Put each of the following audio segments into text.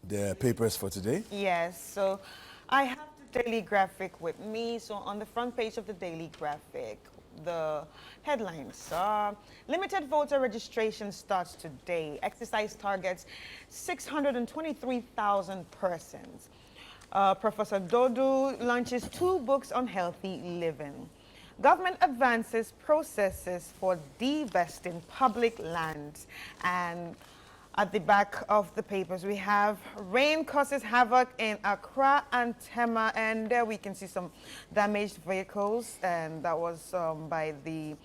the papers for today. Yes, so I have the Daily Graphic with me. So on the front page of the Daily Graphic, the headlines are limited voter registration starts today. Exercise targets 623,000 persons. Professor Dodu launches 2 books on healthy living. Government advances processes for divesting public lands. And at the back of the papers, we have rain causes havoc in Accra and Tema, and there we can see some damaged vehicles, and that was by the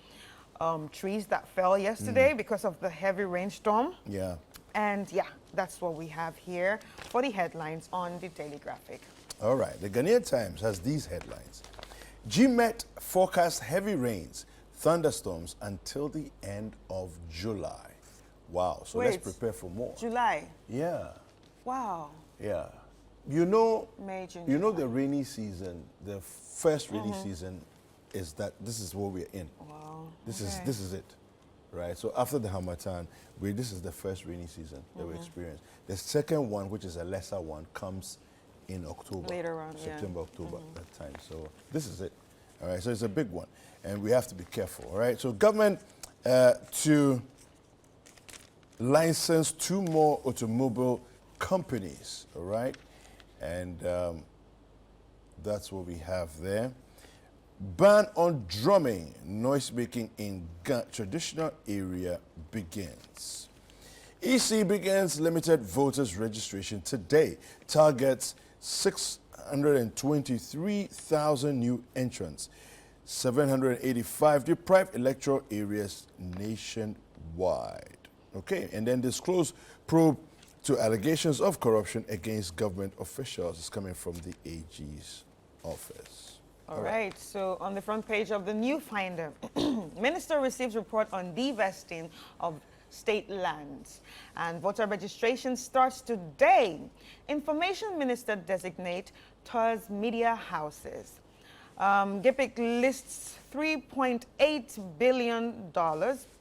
trees that fell yesterday because of the heavy rainstorm. Yeah. And yeah, that's what we have here for the headlines on the Daily Graphic. All right. The Ghanaian Times has these headlines. GMET forecasts heavy rains, thunderstorms until the end of July. Wow. So let's Wait, prepare for more. July. Yeah. Wow. Yeah. You know, May, June, you know July. the rainy season, the first rainy season is that this is what we're in. Wow. This is it. Right? So after the Hamatan, this is the first rainy season that we experience. The second one, which is a lesser one, comes in October. Later on, yeah. September, October, that time. So this is it. All right, so it's a big one. And we have to be careful, all right? So government to license 2 more automobile companies, all right? And that's what we have there. Ban on drumming, noise making in traditional area begins. EC begins limited voters registration today. Targets 623,000 new entrants, 785 deprived electoral areas nationwide. Okay, and then disclose probe to allegations of corruption against government officials is coming from the AG's office. All right, so on the front page of the New Finder, Minister receives report on divesting of state lands, and voter registration starts today. Information Minister designate tours media houses. GIPIC lists $3.8 billion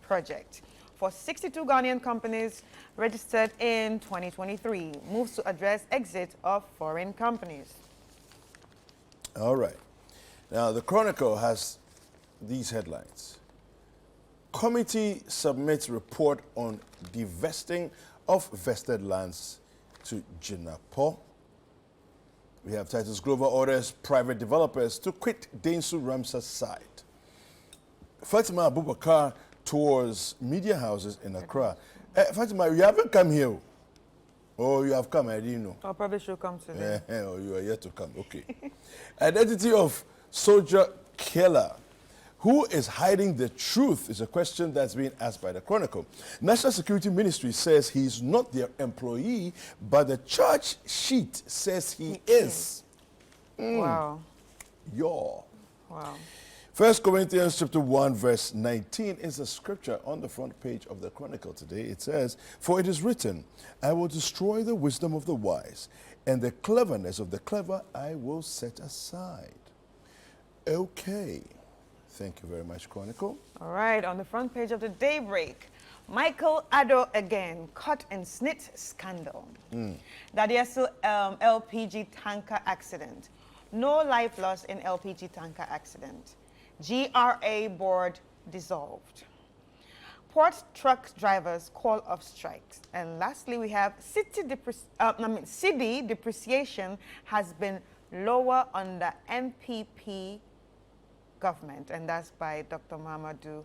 project for 62 Ghanaian companies registered in 2023. Moves to address exit of foreign companies. All right. Now, the Chronicle has these headlines. Committee submits report on divesting of vested lands to Jinapo. We have Titus Glover orders private developers to quit Densu Ramsar site. Fatima Abubakar tours media houses in Accra. Fatima, you haven't come here. Oh, you have come, I didn't know. I probably should come today. Oh, you are yet to come, okay. Identity of soldier killer. Who is hiding the truth is a question that's being asked by the Chronicle. National Security Ministry says he's not their employee, but the charge sheet says he is. Wow. Wow. 1 Corinthians chapter 1 verse 19 is a scripture on the front page of the Chronicle today. It says, "For it is written, I will destroy the wisdom of the wise, and the cleverness of the clever I will set aside." Okay. Thank you very much, Chronicle. All right, on the front page of the Daybreak, Michael Addo again, caught in snit scandal. Dadiesu LPG tanker accident. No life lost in LPG tanker accident. GRA board dissolved. Port truck drivers call off strikes. And lastly, we have Citi depreciation has been lower under NPP government, and that's by Dr. Mamadou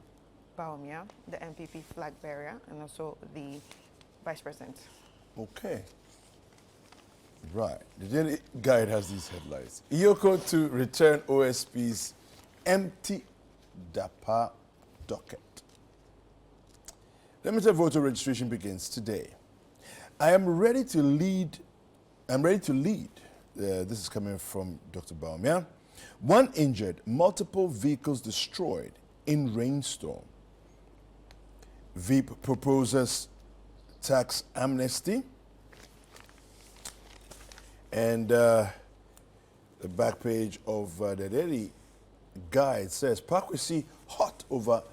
Baumia, the MPP flag bearer, and also the Vice President. Okay. Right. The Daily Guide has these headlines. Iyoko to return OSP's empty DAPA docket. Limited voter registration begins today. I am ready to lead. This is coming from Dr. Baumia. 1 injured, multiple vehicles destroyed in rainstorm. VIP proposes tax amnesty. And the back page of the Daily Guide says, Pakwesi hot over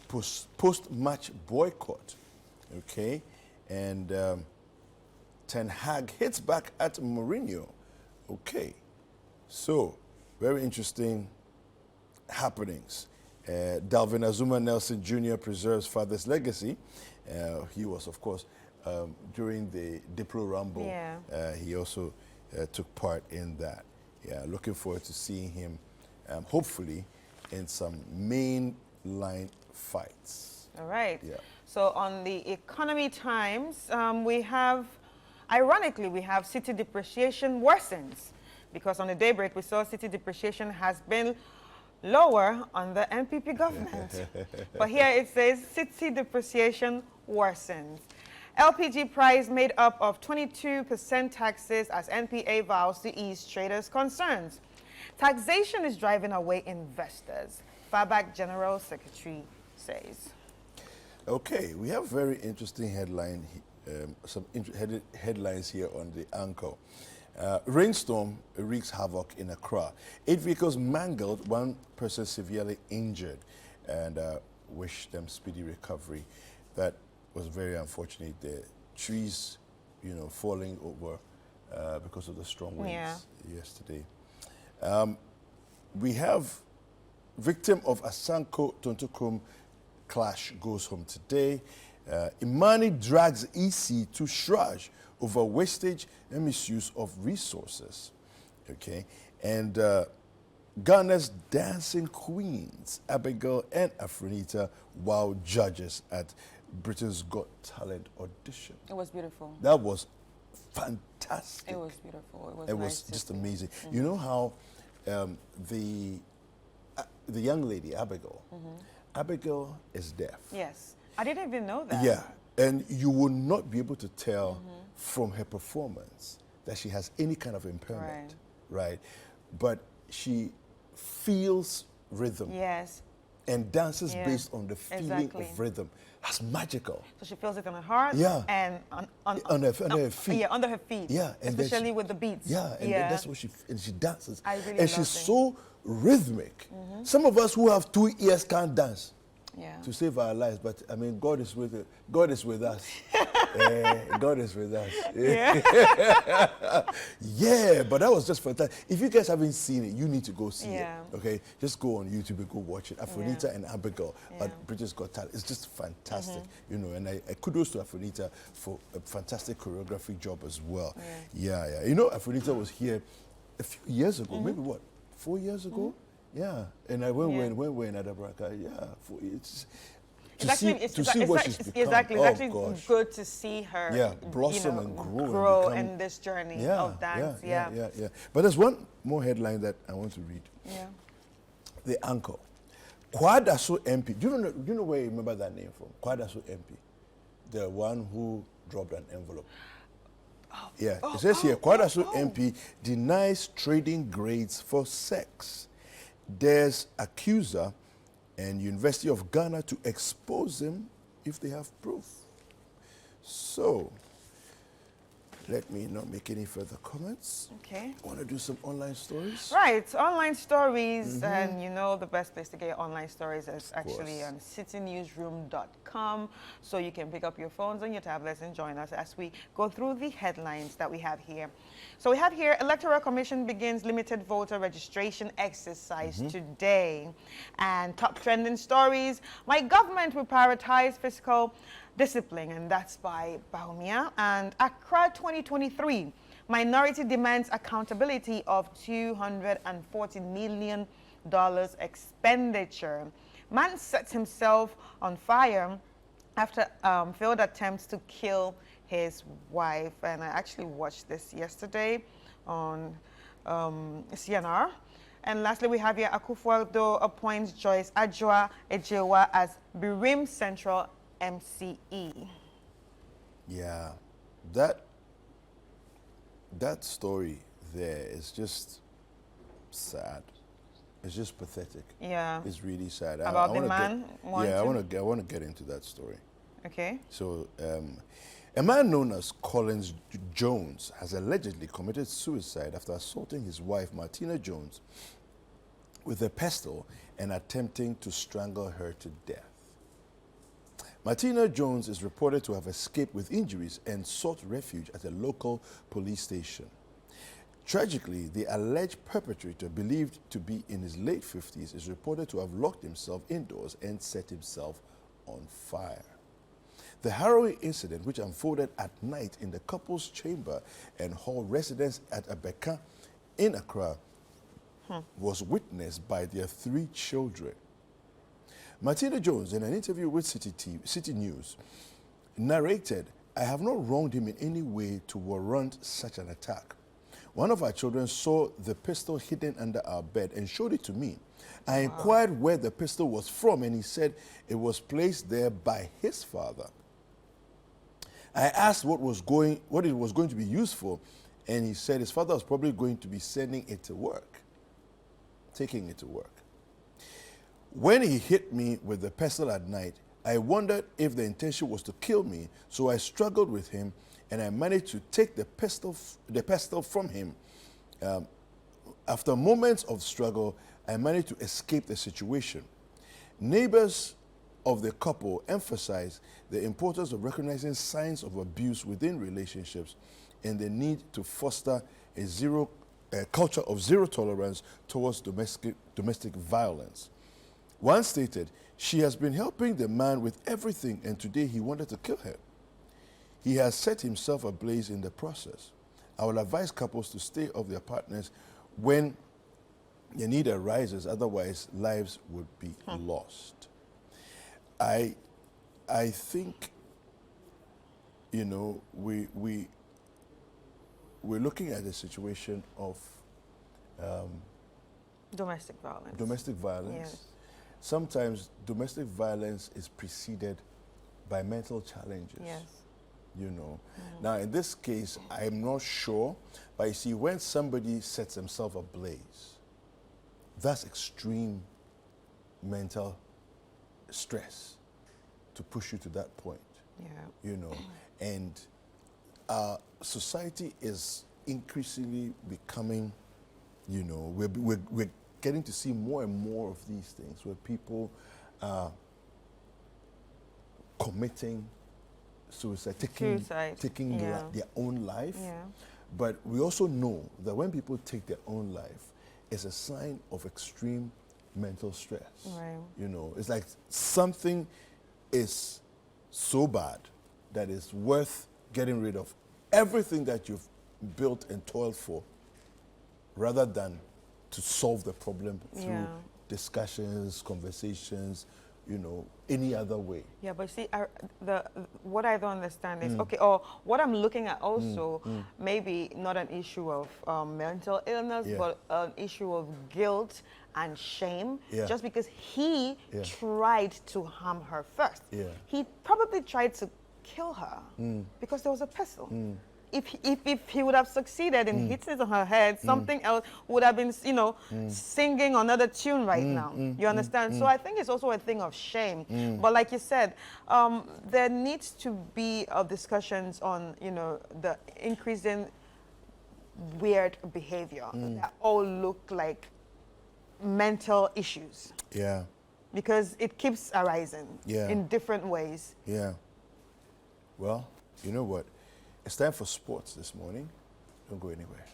post-match boycott. Okay. And Ten Hag hits back at Mourinho. Okay, so very interesting happenings. Dalvin Azuma Nelson Jr. preserves father's legacy. He was, of course, during the Diplo Rumble. Yeah. He also took part in that. Yeah, looking forward to seeing him, hopefully, in some main-line fights. All right. Yeah. So on the Economy Times, we have, ironically, we have Citi depreciation worsens, because on the daybreak we saw Citi depreciation has been lower under NPP government. But here it says Citi depreciation worsens. LPG price made up of 22% taxes as NPA vows to ease traders' concerns. Taxation is driving away investors, FABAC General Secretary says. Okay, we have very interesting headline, headlines here on the Anchor. Rainstorm wreaks havoc in Accra. 8 vehicles mangled, 1 person severely injured, and wish them speedy recovery. That was very unfortunate. The trees, falling over because of the strong winds yesterday. We have victim of Asanko Tontokum clash goes home today. Imani drags EC to Shraj over wastage and misuse of resources. Okay, and Ghana's dancing queens, Abigail and Afronita, wow judges at Britain's Got Talent audition. It was beautiful. That was fantastic. It was beautiful. It nice was just see. amazing. You know how the young lady, Abigail, Abigail is deaf. Yes. I didn't even know that. Yeah, and you will not be able to tell from her performance that she has any kind of impairment, right? But she feels rhythm Yes. and dances based on the feeling exactly. of rhythm. That's magical. So she feels it in her heart. Yeah. And Under her feet. Yeah, under her feet. Yeah, and then especially she- with the beats. Yeah, and then that's what she dances. I really and love she's it. so rhythmic. Some of us who have 2 ears can't dance Yeah. to save our lives, but I mean, God is with us. God is with us. God is with us. Yeah, but that was just fantastic. If you guys haven't seen it, you need to go see Yeah. it. Okay, just go on YouTube and go watch it. Afronita and Abigail at British Got Talent. It's just fantastic, And I kudos to Afronita for a fantastic choreography job as well. Yeah. Afronita was here a few years ago, maybe what, 4 years ago? Yeah, and I went in Adabraka. Yeah, it's see what she's become. Exactly. Oh, It's actually gosh. good to see her blossom and grow. grow and become, in this journey of dance. Yeah. But there's one more headline that I want to read. Yeah. The Anchor. Kwadaso MP. Do you know where you remember that name from? Kwadaso MP. The one who dropped an envelope. It says here, Kwadaso MP denies trading grades for sex. Dares accuser and University of Ghana to expose him if they have proof. So, let me not make any further comments. Okay. Want to do some online stories? Right, online stories, and the best place to get your online stories is actually course. on citinewsroom.com, so you can pick up your phones and your tablets and join us as we go through the headlines that we have here. So we have here, Electoral Commission begins limited voter registration exercise today. And top trending stories, my government will prioritize fiscal discipline, and that's by Baumia. And Accra 2023, minority demands accountability of $240 million expenditure. Man sets himself on fire after failed attempts to kill his wife. And I actually watched this yesterday on CNR. And lastly, we have here Akufo-Addo appoints Joyce Adjoa Ejewa as Birim Central MCE. Yeah, that story there is just sad. It's just pathetic. Yeah. It's really sad. About I the wanna man wanting- I want to get into that story. Okay. So, a man known as Collins Jones has allegedly committed suicide after assaulting his wife, Martina Jones, with a pestle and attempting to strangle her to death. Martina Jones is reported to have escaped with injuries and sought refuge at a local police station. Tragically, the alleged perpetrator, believed to be in his late 50s, is reported to have locked himself indoors and set himself on fire. The harrowing incident, which unfolded at night in the couple's chamber and hall residence at Abeka in Accra, was witnessed by their 3 children. Martina Jones, in an interview with Citi News, narrated, "I have not wronged him in any way to warrant such an attack. One of our children saw the pistol hidden under our bed and showed it to me. I inquired where the pistol was from, and he said it was placed there by his father. I asked what it was going to be used for, and he said his father was probably going to be sending it to work, taking it to work. When he hit me with the pistol at night, I wondered if the intention was to kill me, so I struggled with him, and I managed to take the pistol from him. After moments of struggle, I managed to escape the situation." Neighbors of the couple emphasize the importance of recognizing signs of abuse within relationships and the need to foster a culture of zero tolerance towards domestic violence. One stated, "She has been helping the man with everything, and today he wanted to kill her. He has set himself ablaze in the process. I will advise couples to stay off their partners when the need arises, otherwise lives would be lost." I think, you know, we're looking at a situation of Domestic violence. domestic violence. Yes. Sometimes domestic violence is preceded by mental challenges. Yes. You know. Now, in this case, I'm not sure, but you see, when somebody sets himself ablaze, that's extreme mental stress to push you to that point. Yeah. You know, and our society is increasingly becoming, you know, we're getting to see more and more of these things where people are committing suicide, taking Yeah. their own life. Yeah. But we also know that when people take their own life, it's a sign of extreme mental stress. Right. You know, it's like something is so bad that it's worth getting rid of everything that you've built and toiled for, rather than to solve the problem through discussions, conversations, you know, any other way. Yeah, but see, what I don't understand is, okay, or what I'm looking at also, maybe not an issue of mental illness, but an issue of guilt and shame, just because he tried to harm her first. He probably tried to kill her because there was a pistol. If he would have succeeded in hitting it on her head, something else would have been, you know, singing another tune right now. You understand? So I think it's also a thing of shame. But like you said, there needs to be discussions on, you know, the increasing weird behavior that all look like mental issues. Yeah. Because it keeps arising in different ways. Yeah. Well, you know what? It's time for sports this morning. Don't go anywhere.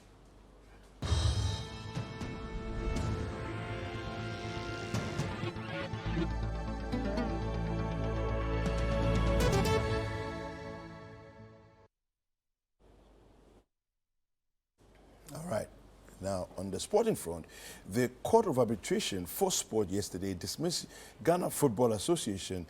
All right. Now, on the sporting front, the Court of Arbitration for Sport yesterday dismissed Ghana Football Association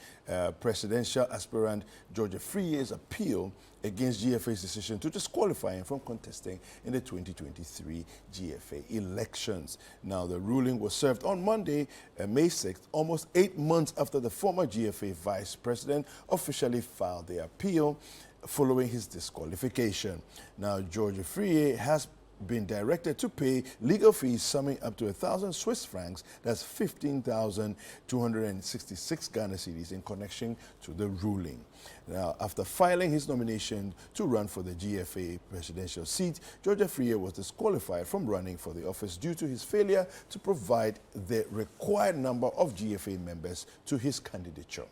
presidential aspirant George Afriyie's appeal against GFA's decision to disqualify him from contesting in the 2023 GFA elections. Now, the ruling was served on Monday, May 6th, almost 8 months after the former GFA vice president officially filed the appeal following his disqualification. Now, George Afriyie has been directed to pay legal fees summing up to 1,000 Swiss francs, that's 15,266 Ghana cedis, in connection to the ruling. Now, after filing his nomination to run for the GFA presidential seat, George Afriyie was disqualified from running for the office due to his failure to provide the required number of GFA members to his candidature.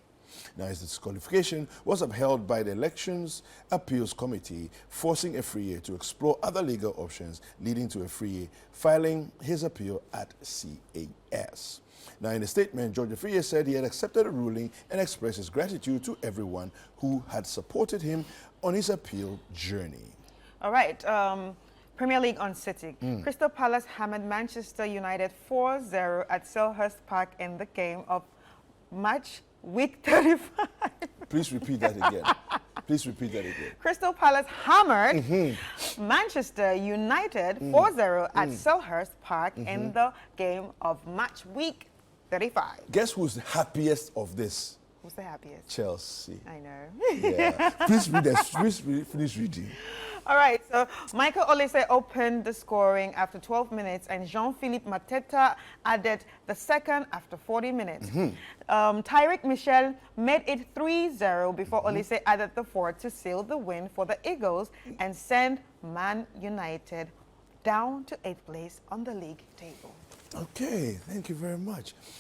Now, his disqualification was upheld by the Elections Appeals Committee, forcing Afriyie to explore other legal options, leading to Afriyie filing his appeal at CAS. Now, in a statement, George Afriyie said he had accepted the ruling and expressed his gratitude to everyone who had supported him on his appeal journey. All right. Premier League on City. Crystal Palace hammered Manchester United 4-0 at Selhurst Park in the game of match week 35. Please repeat that again. Please repeat that again. Crystal Palace hammered Manchester United 4-0 at Selhurst Park in the game of match week 35. Guess who's the happiest of this? Who's the happiest? Chelsea. I know. Yeah. Please read that. Please finish reading. All right, so Michael Olise opened the scoring after 12 minutes and Jean-Philippe Mateta added the second after 40 minutes. Tyrick Michel made it 3-0 before Olise added the fourth to seal the win for the Eagles and send Man United down to 8th place on the league table. Okay, thank you very much.